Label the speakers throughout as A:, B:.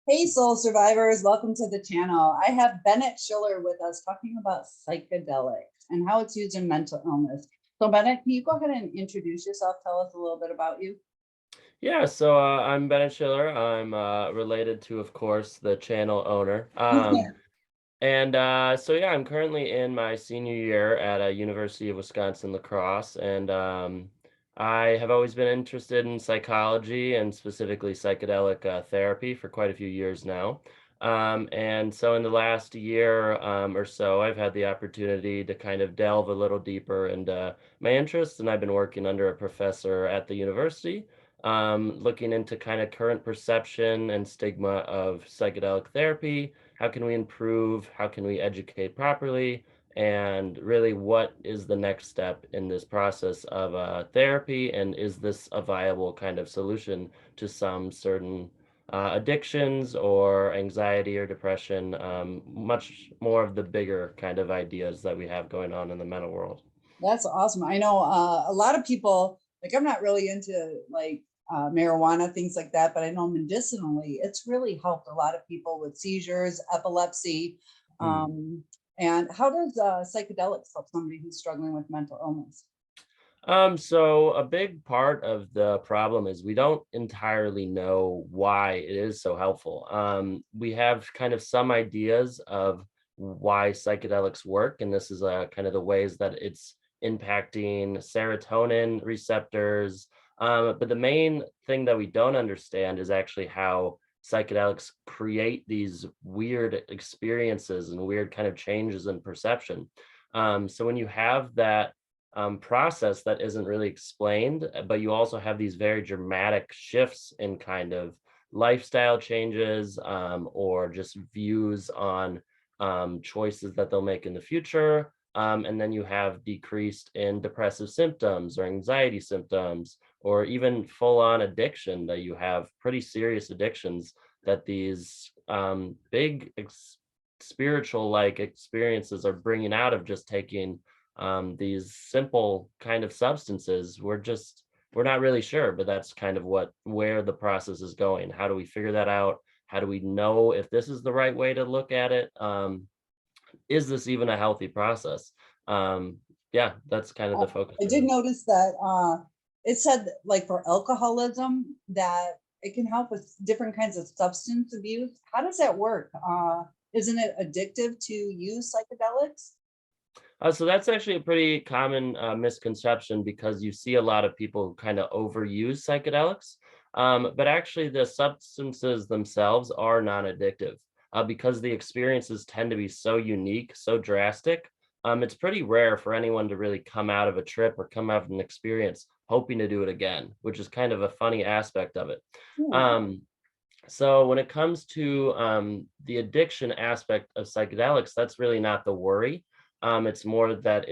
A: Hey, soul survivors, welcome to the channel. I have Bennett Schiller with us talking about psychedelics and how it's used in mental illness. So Bennett, can you go ahead and introduce yourself? Tell us a little bit about you.
B: Yeah, so I'm Bennett Schiller. I'm related to, of course, the channel owner. And I'm currently in my senior year at a University of Wisconsin La Crosse, and I have always been interested in psychology and specifically psychedelic therapy for quite a few years now. And so in the last year or so, I've had the opportunity to kind of delve a little deeper into my interests, and I've been working under a professor at the university looking into kind of current perception and stigma of psychedelic therapy. How can we improve? How can we educate properly? And really, what is the next step in this process of therapy? And is this a viable kind of solution to some certain addictions or anxiety or depression? Much more of the bigger kind of ideas that we have going on in the mental world.
A: That's awesome. I know a lot of people, like I'm not really into marijuana, things like that, but I know medicinally, it's really helped a lot of people with seizures, epilepsy.
B: Hmm.
A: Um, and how does psychedelics help somebody who's struggling with mental illness?
B: So a big part of the problem is we don't entirely know why it is so helpful. We have kind of some ideas of why psychedelics work, and this is kind of the ways that it's impacting serotonin receptors. But the main thing that we don't understand is actually how psychedelics create these weird experiences and weird kind of changes in perception. So when you have that process that isn't really explained, but you also have these very dramatic shifts in kind of lifestyle changes or just views on choices that they'll make in the future. And then you have decreased in depressive symptoms or anxiety symptoms, or even full on addiction, that you have pretty serious addictions that these spiritual like experiences are bringing out of just taking these simple kind of substances. We're not really sure, but that's kind of where the process is going. How do we figure that out? How do we know if this is the right way to look at it? Is this even a healthy process? um yeah, that's kind of
A: Uh,
B: the focus
A: I
B: right
A: did
B: now.
A: notice that it said like for alcoholism that it can help with different kinds of substance abuse. How does that work? Isn't it addictive to use psychedelics?
B: So that's actually a pretty common misconception, because you see a lot of people who kind of overuse psychedelics. But actually, the substances themselves are non-addictive because the experiences tend to be so unique, so drastic. It's pretty rare for anyone to really come out of a trip or come out of an experience hoping to do it again, which is kind of a funny aspect of it.
A: Hmm.
B: Um, so when it comes to the addiction aspect of psychedelics, that's really not the worry. It's more that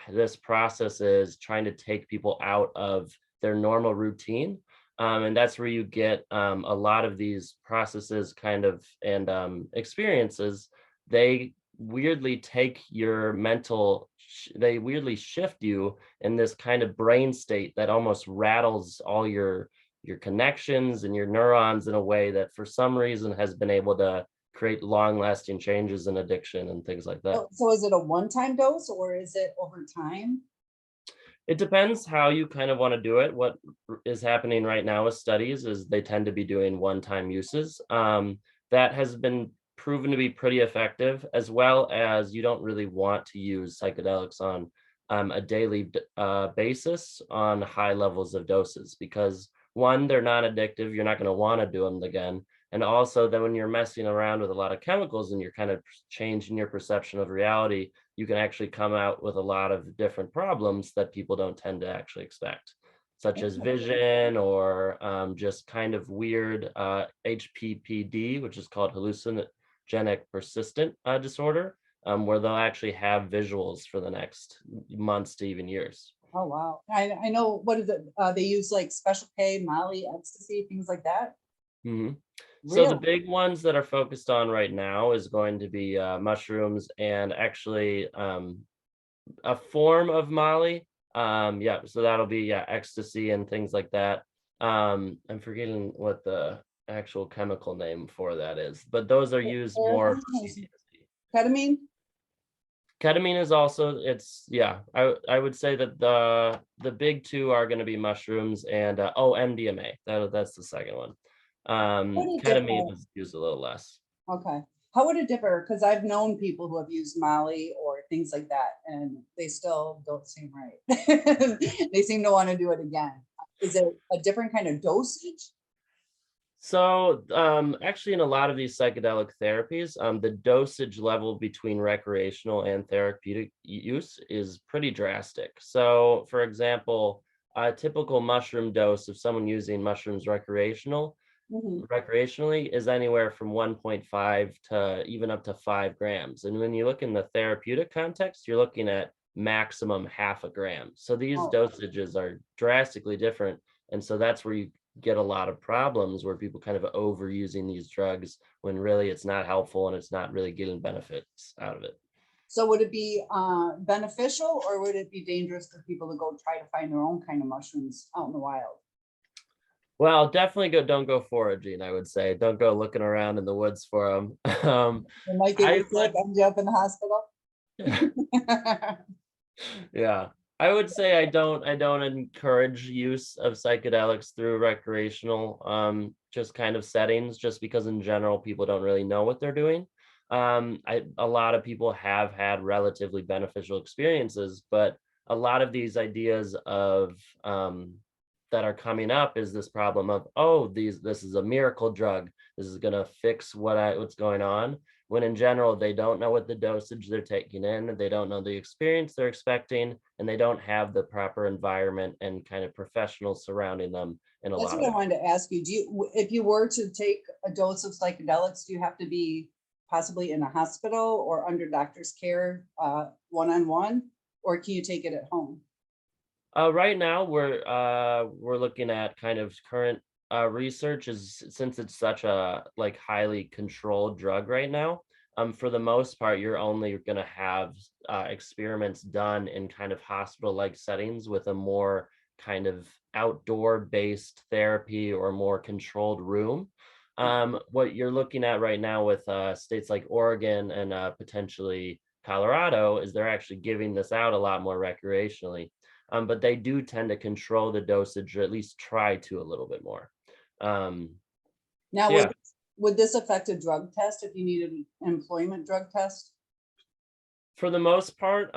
B: this process is trying to take people out of their normal routine. And that's where you get a lot of these processes kind of and experiences. They weirdly take your they weirdly shift you in this kind of brain state that almost rattles all your connections and your neurons in a way that for some reason has been able to create long lasting changes in addiction and things like that.
A: So is it a one-time dose or is it over time?
B: It depends how you kind of want to do it. What is happening right now with studies is they tend to be doing one time uses. That has been proven to be pretty effective, as well as you don't really want to use psychedelics on a daily basis on high levels of doses, because one, they're non addictive. You're not going to want to do them again. And also, then when you're messing around with a lot of chemicals and you're kind of changing your perception of reality, you can actually come out with a lot of different problems that people don't tend to actually expect, such as vision or just kind of weird HPPD, which is called hallucinogenic persistent disorder, where they'll actually have visuals for the next months to even years.
A: Oh wow. I know, what is it? They use like special K, Molly, ecstasy, things like that.
B: hmm So the
A: Real.
B: big ones that are focused on right now is going to be mushrooms and actually a form of Molly. Yeah, so that'll be, yeah, ecstasy and things like that. I'm forgetting what the actual chemical name for that is, but those are used more for PTSD.
A: Ketamine?
B: Ketamine is also, it's, yeah, I would say that the big two are going to be mushrooms and MDMA. That's the second one.
A: What a
B: Ketamine
A: difference.
B: is used a little less.
A: Okay. How would it differ? Because I've known people who have used Molly or things like that, and they still don't seem right. They seem to want to do it again. Is it a different kind of dosage?
B: So, actually, in a lot of these psychedelic therapies, the dosage level between recreational and therapeutic use is pretty drastic. So, for example, a typical mushroom dose of someone using mushrooms
A: Mhm.
B: recreationally is anywhere from 1.5 to even up to 5 grams. And when you look in the therapeutic context, you're looking at maximum half a gram. So these
A: Oh,
B: dosages are drastically different. And so that's where you get a lot of problems where people kind of overusing these drugs when really it's not helpful and it's not really getting benefits out of it.
A: so would it be beneficial, or would it be dangerous for people to go try to find their own kind of mushrooms out in the wild?
B: Well, definitely don't go foraging, I would say. Don't go looking around in the woods for them.
A: It might get
B: I
A: you sick, end you up in the hospital.
B: would Yeah. I would say I don't encourage use of psychedelics through recreational just kind of settings just because in general people don't really know what they're doing. A lot of people have had relatively beneficial experiences, but a lot of these ideas of that are coming up is this problem of, oh, this is a miracle drug. This is gonna fix what's going on, when in general they don't know what the dosage they're taking in, they don't know the experience they're expecting, and they don't have the proper environment and kind of professionals surrounding them in a
A: That's
B: lot
A: what
B: of
A: I
B: ways.
A: wanted to ask you. If you were to take a dose of psychedelics, do you have to be possibly in a hospital or under doctor's care, one-on-one, or can you take it at home?
B: Right now, we're looking at kind of current research is since it's such a like highly controlled drug right now. For the most part, you're only going to have experiments done in kind of hospital-like settings with a more kind of outdoor-based therapy or more controlled room. What you're looking at right now with states like Oregon and potentially Colorado is they're actually giving this out a lot more recreationally, but they do tend to control the dosage or at least try to a little bit more. Um,
A: Now,
B: so yeah,
A: would this affect a drug test if you needed an employment drug test?
B: for the most part,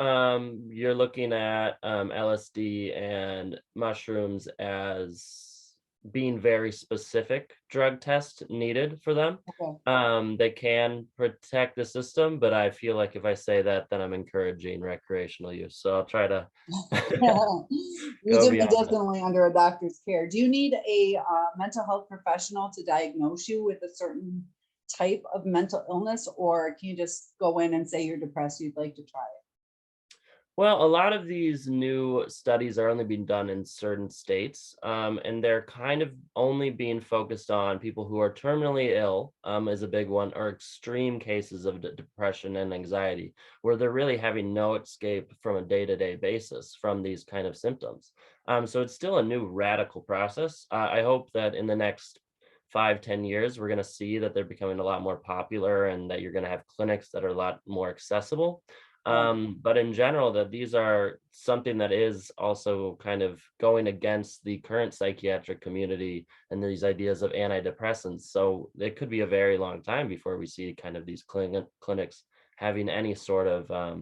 B: you're looking at LSD and mushrooms as being very specific drug tests needed for them.
A: Okay.
B: They can protect the system, but I feel like if I say that, then I'm encouraging recreational use. So I'll try to
A: Use
B: go
A: it
B: beyond that.
A: medicinally under a doctor's care. Do you need a mental health professional to diagnose you with a certain type of mental illness, or can you just go in and say you're depressed, you'd like to try it?
B: Well, a lot of these new studies are only being done in certain states, and they're kind of only being focused on people who are terminally ill, is a big one, or extreme cases of depression and anxiety, where they're really having no escape from a day-to-day basis from these kind of symptoms. So it's still a new radical process. I hope that in the next 5, 10 years, we're going to see that they're becoming a lot more popular and that you're going to have clinics that are a lot more accessible,
A: Right.
B: but in general, that these are something that is also kind of going against the current psychiatric community and these ideas of antidepressants. So it could be a very long time before we see kind of these clinics having any sort of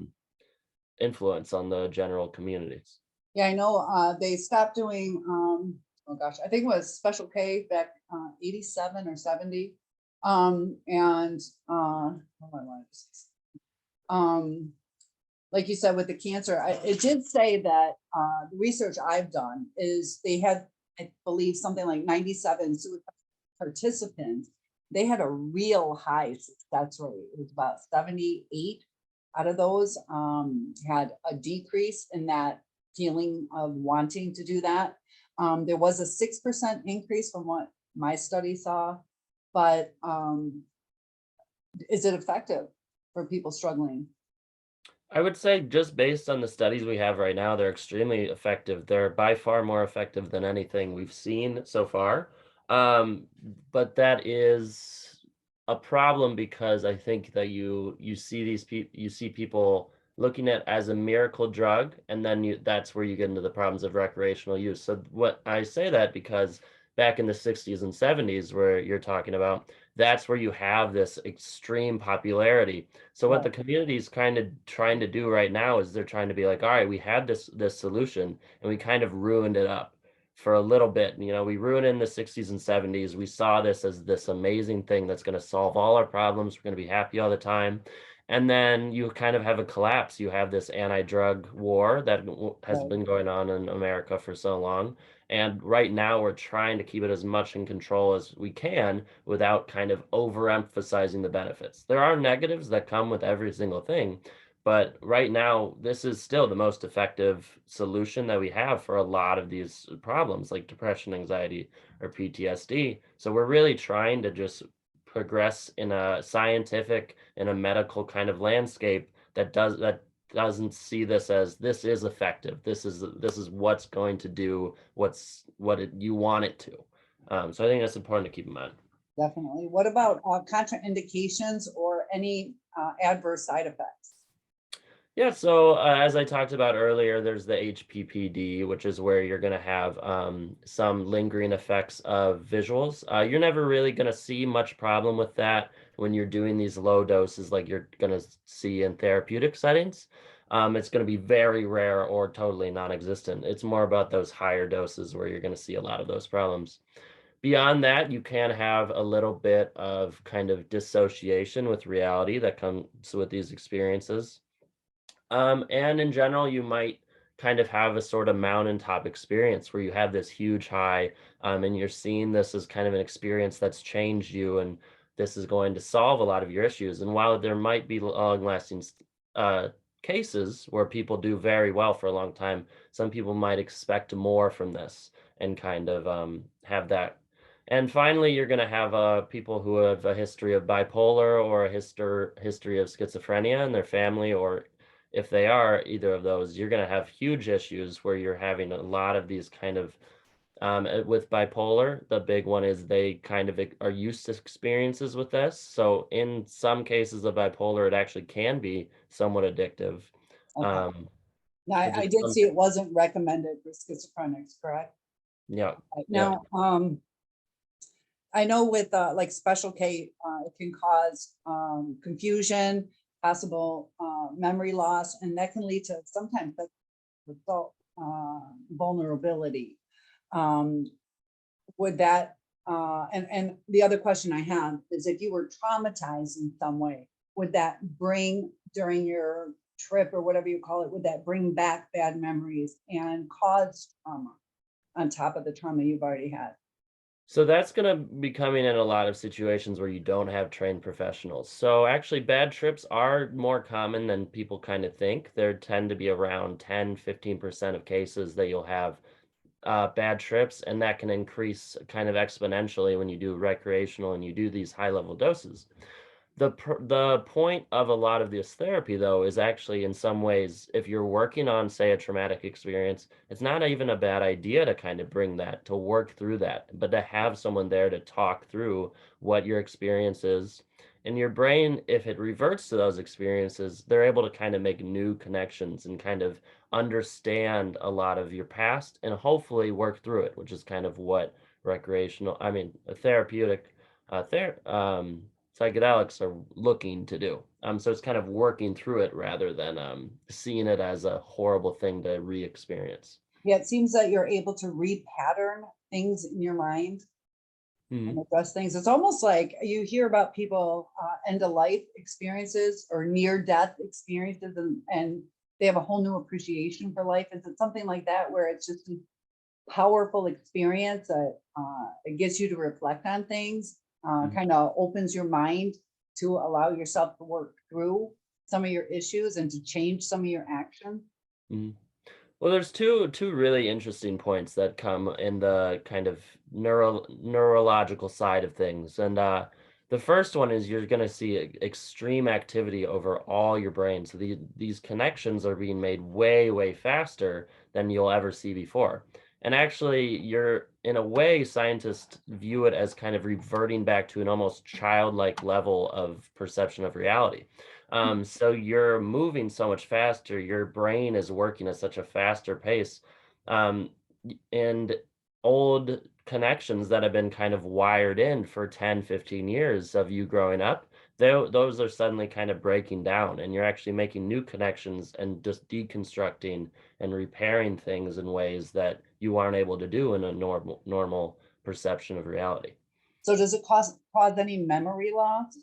B: influence on the general communities.
A: Yeah, I know they stopped doing, oh gosh, I think it was Special K back 87 or 70. And what do I want to say? Like you said with the cancer, it did say that the research I've done is they had, I believe, something like 97 suicide participants. They had a real high success rate. It was about 78 out of those had a decrease in that feeling of wanting to do that. There was a 6% increase from what my study saw, but is it effective for people struggling?
B: I would say just based on the studies we have right now, they're extremely effective. They're by far more effective than anything we've seen so far. Um, but that is a problem because I think that you see you see people looking at as a miracle drug, and then that's where you get into the problems of recreational use. So what I say that because back in the 60s and 70s, where you're talking about, that's where you have this extreme popularity. So what
A: Right.
B: the community is kind of trying to do right now is they're trying to be like, all right, we had this solution and we kind of ruined it up for a little bit. You know, we ruined it in the 60s and 70s. We saw this as this amazing thing that's going to solve all our problems. We're going to be happy all the time. And then you kind of have a collapse. You have this anti-drug war that has
A: Right.
B: been going on in America for so long. And right now we're trying to keep it as much in control as we can without kind of overemphasizing the benefits. There are negatives that come with every single thing, but right now, this is still the most effective solution that we have for a lot of these problems like depression, anxiety, or PTSD. So we're really trying to just progress in a scientific and a medical kind of landscape that doesn't see this as this is effective. This is what's going to do you want it to. So I think that's important to keep in mind.
A: Definitely. What about contraindications or any adverse side effects?
B: Yeah, so as I talked about earlier, there's the HPPD, which is where you're going to have some lingering effects of visuals. You're never really going to see much problem with that when you're doing these low doses like you're going to see in therapeutic settings. It's going to be very rare or totally non-existent. It's more about those higher doses where you're going to see a lot of those problems. Beyond that, you can have a little bit of kind of dissociation with reality that comes with these experiences. And in general, you might kind of have a sort of mountaintop experience where you have this huge high, and you're seeing this as kind of an experience that's changed you, and this is going to solve a lot of your issues. And while there might be long-lasting uh, cases where people do very well for a long time, some people might expect more from this and kind of have that. And finally, you're going to have people who have a history of bipolar or a history of schizophrenia in their family, or if they are either of those, you're going to have huge issues where you're having a lot of these kind of with bipolar. The big one is they kind of are used to experiences with this. So in some cases of bipolar, it actually can be somewhat addictive.
A: Okay.
B: Um,
A: Now,
B: which
A: I
B: is
A: did
B: some,
A: see it wasn't recommended for schizophrenics, correct?
B: yeah,
A: Right.
B: yeah.
A: Now, I know with like special K, it can cause confusion, possible memory loss, and that can lead to sometimes like adult vulnerability. Um, would that, and the other question I have is if you were traumatized in some way, would that bring during your trip or whatever you call it, would that bring back bad memories and cause trauma on top of the trauma you've already had?
B: So that's going to be coming in a lot of situations where you don't have trained professionals. So actually bad trips are more common than people kind of think. There tend to be around 10-15% of cases that you'll have bad trips, and that can increase kind of exponentially when you do recreational and you do these high level doses. The point of a lot of this therapy, though, is actually in some ways, if you're working on, say, a traumatic experience, it's not even a bad idea to kind of bring that, to work through that, but to have someone there to talk through what your experience is. And your brain, if it reverts to those experiences, they're able to kind of make new connections and kind of understand a lot of your past and hopefully work through it, which is kind of what a therapeutic psychedelics are looking to do. So it's kind of working through it rather than seeing it as a horrible thing to re-experience.
A: Yeah, it seems that you're able to repattern things in your mind and
B: Mhm.
A: address things. It's almost like you hear about people end of life experiences or near death experiences, and they have a whole new appreciation for life. Is it something like that where it's just a powerful experience that it gets you to reflect on things,
B: Mhm.
A: kind of opens your mind to allow yourself to work through some of your issues and to change some of your actions?
B: Mhm. Well, there's two really interesting points that come in the kind of neurological side of things. And the first one is you're going to see extreme activity over all your brain. So these connections are being made way, way faster than you'll ever see before. And actually, you're in a way, scientists view it as kind of reverting back to an almost childlike level of perception of reality. So you're moving so much faster, your brain is working at such a faster pace. Um, and old connections that have been kind of wired in for 10, 15 years of you growing up, those are suddenly kind of breaking down, and you're actually making new connections and just deconstructing and repairing things in ways that you aren't able to do in a normal perception of reality.
A: So does it cause any memory loss?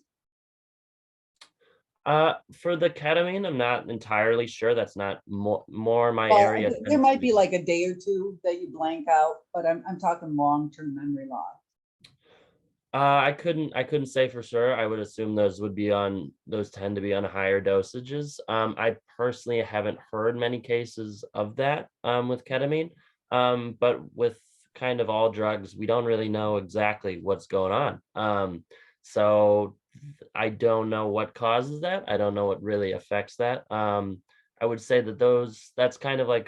B: For the ketamine, I'm not entirely sure. That's not more my
A: Well,
B: area
A: there
B: tends to
A: might be
B: be.
A: like a day or two that you blank out, but I'm talking long-term memory loss.
B: I couldn't say for sure. I would assume those tend to be on higher dosages. I personally haven't heard many cases of that with ketamine. But with kind of all drugs, we don't really know exactly what's going on. So I don't know what causes that. I don't know what really affects that. I would say that's kind of like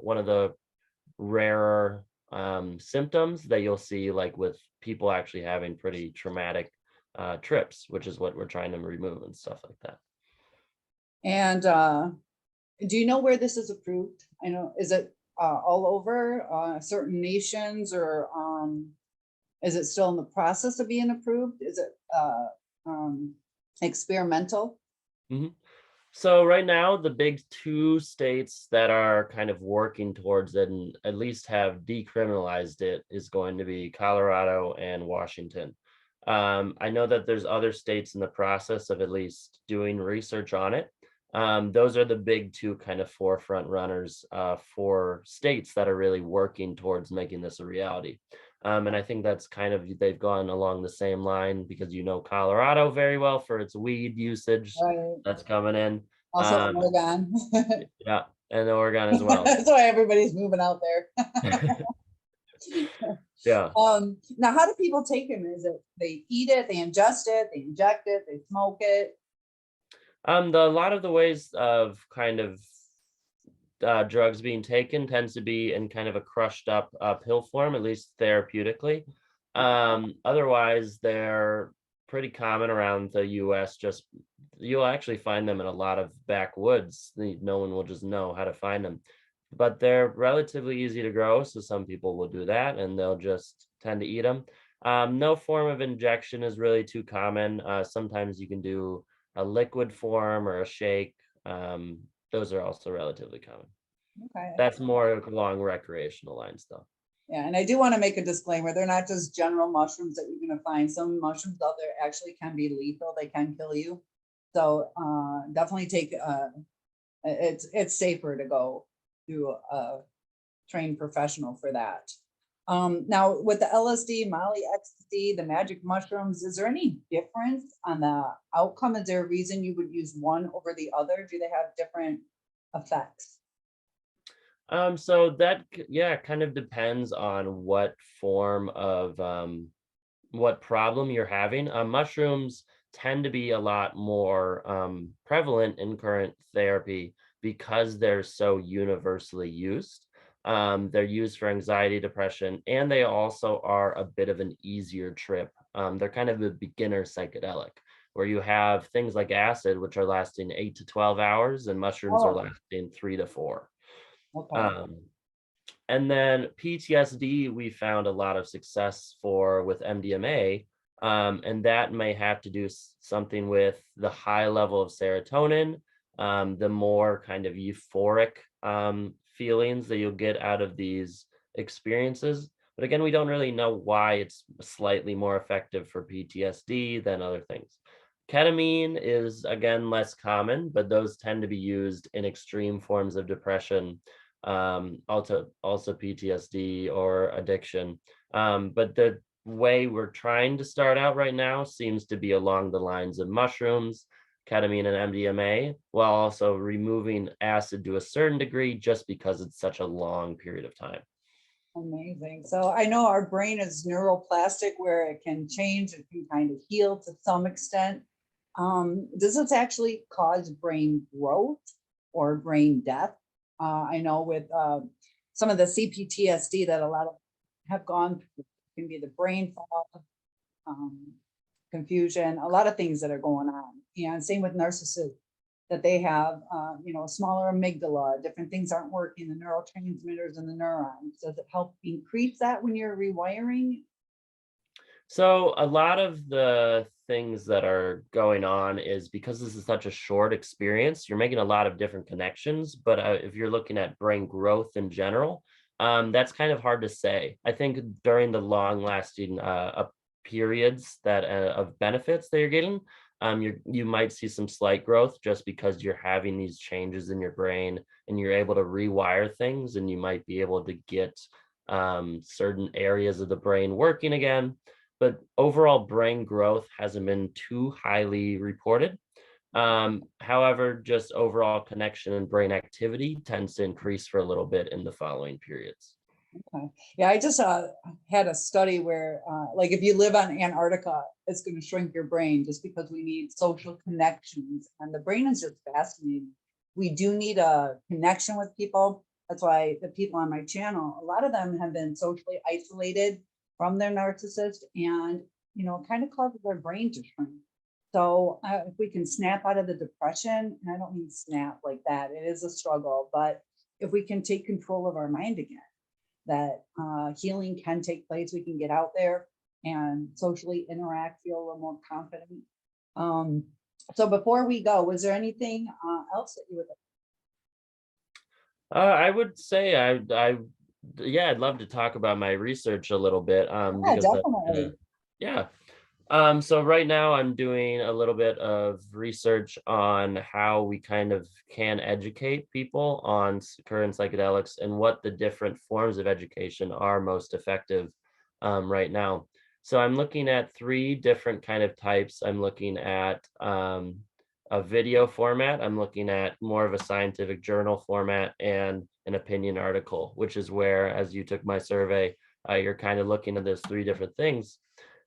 B: one of the rarer symptoms that you'll see, like with people actually having pretty traumatic trips, which is what we're trying to remove and stuff like that.
A: And do you know where this is approved? I know, is it all over certain nations, or is it still in the process of being approved? Is it experimental?
B: Mhm. So right now, the big two states that are kind of working towards it and at least have decriminalized it is going to be Colorado and Washington. I know that there's other states in the process of at least doing research on it. Those are the big two kind of forefront runners for states that are really working towards making this a reality. And I think that's kind of, they've gone along the same line because you know Colorado very well for its weed usage
A: Right.
B: that's coming in.
A: Also
B: Um,
A: Oregon.
B: yeah, and Oregon as well.
A: That's why everybody's moving out there.
B: Yeah.
A: Now, how do people take them? Is it they eat it, they ingest it, they inject it, they smoke it?
B: A lot of the ways of kind of drugs being taken tends to be in kind of a crushed up pill form, at least therapeutically. Otherwise, they're pretty common around the US. Just you'll actually find them in a lot of backwoods. No one will just know how to find them. But they're relatively easy to grow, so some people will do that and they'll just tend to eat them. No form of injection is really too common. Sometimes you can do a liquid form or a shake. Those are also relatively common.
A: Okay.
B: That's more along recreational lines, though.
A: Yeah, and I do want to make a disclaimer. They're not just general mushrooms that you're going to find. Some mushrooms out there actually can be lethal. They can kill you. So definitely take it's safer to go to a trained professional for that. Now with the LSD, Molly, ecstasy, the magic mushrooms, is there any difference on the outcome? Is there a reason you would use one over the other? Do they have different effects?
B: So that, yeah, kind of depends on what form of what problem you're having. Mushrooms tend to be a lot more prevalent in current therapy because they're so universally used. They're used for anxiety, depression, and they also are a bit of an easier trip. They're kind of a beginner psychedelic, where you have things like acid, which are lasting 8 to 12 hours, and mushrooms are
A: Oh,
B: lasting 3 to 4.
A: okay.
B: Um, and then PTSD, we found a lot of success for with MDMA, and that may have to do something with the high level of serotonin, the more kind of euphoric feelings that you'll get out of these experiences. But again, we don't really know why it's slightly more effective for PTSD than other things. Ketamine is again less common, but those tend to be used in extreme forms of depression, also PTSD or addiction. But the way we're trying to start out right now seems to be along the lines of mushrooms, ketamine, and MDMA, while also removing acid to a certain degree just because it's such a long period of time.
A: Amazing. So I know our brain is neuroplastic where it can change, it can kind of heal to some extent. Does this actually cause brain growth or brain death? I know with some of the CPTSD that a lot of have gone through. It can be the brain fog, um, confusion, a lot of things that are going on. And same with narcissists, that they have, a smaller amygdala, different things aren't working, the neurotransmitters and the neurons. Does it help increase that when you're rewiring?
B: So a lot of the things that are going on is because this is such a short experience, you're making a lot of different connections. But if you're looking at brain growth in general, that's kind of hard to say. I think during the long lasting periods that of benefits that you're getting, you might see some slight growth just because you're having these changes in your brain and you're able to rewire things, and you might be able to get certain areas of the brain working again. But overall brain growth hasn't been too highly reported. However, just overall connection and brain activity tends to increase for a little bit in the following periods.
A: Okay. Yeah, I just had a study where, like, if you live on Antarctica, it's going to shrink your brain just because we need social connections. And the brain is just fascinating. We do need a connection with people. That's why the people on my channel, a lot of them have been socially isolated from their narcissist, and, kind of causes their brain to shrink. So if we can snap out of the depression, and I don't mean snap like that, it is a struggle, but if we can take control of our mind again, that healing can take place. We can get out there and socially interact, feel a little more confident. So before we go, was there anything else that you would
B: I would say yeah, I'd love to talk about my research a little bit,
A: Yeah,
B: because that's
A: definitely.
B: yeah. So right now I'm doing a little bit of research on how we kind of can educate people on current psychedelics and what the different forms of education are most effective right now. So I'm looking at three different kind of types. I'm looking at a video format. I'm looking at more of a scientific journal format and an opinion article, which is where, as you took my survey, you're kind of looking at those three different things.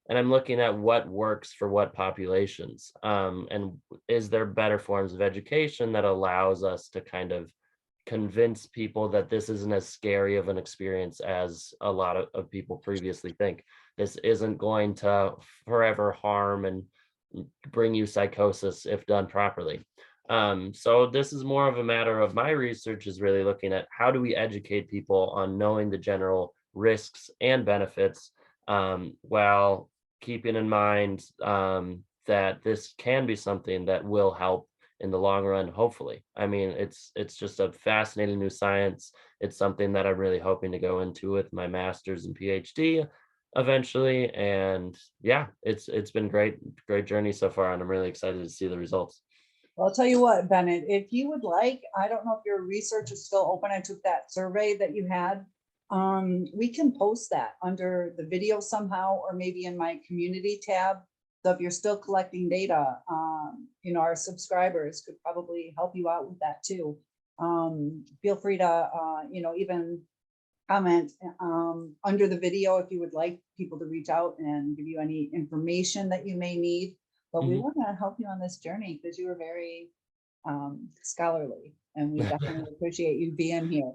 B: And I'm looking at what works for what populations. And is there better forms of education that allows us to kind of convince people that this isn't as scary of an experience as a lot of people previously think. This isn't going to forever harm and bring you psychosis if done properly. So this is more of a matter of my research is really looking at how do we educate people on knowing the general risks and benefits, while keeping in mind that this can be something that will help in the long run, hopefully. I mean, it's just a fascinating new science. It's something that I'm really hoping to go into with my master's and PhD eventually. And yeah, it's been great journey so far, and I'm really excited to see the results.
A: Well, I'll tell you what, Bennett, if you would like, I don't know if your research is still open. I took that survey that you had. We can post that under the video somehow, or maybe in my community tab. So if you're still collecting data, our subscribers could probably help you out with that too. Feel free to, even comment under the video if you would like people to reach out and give you any information that you may need. But we
B: Mhm.
A: want to help you on this journey because you were very scholarly, and we definitely appreciate you being here.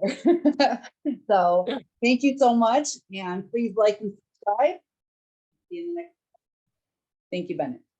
A: So
B: Yeah.
A: thank you so much, and please like and subscribe. See you in the next. Thank you, Bennett.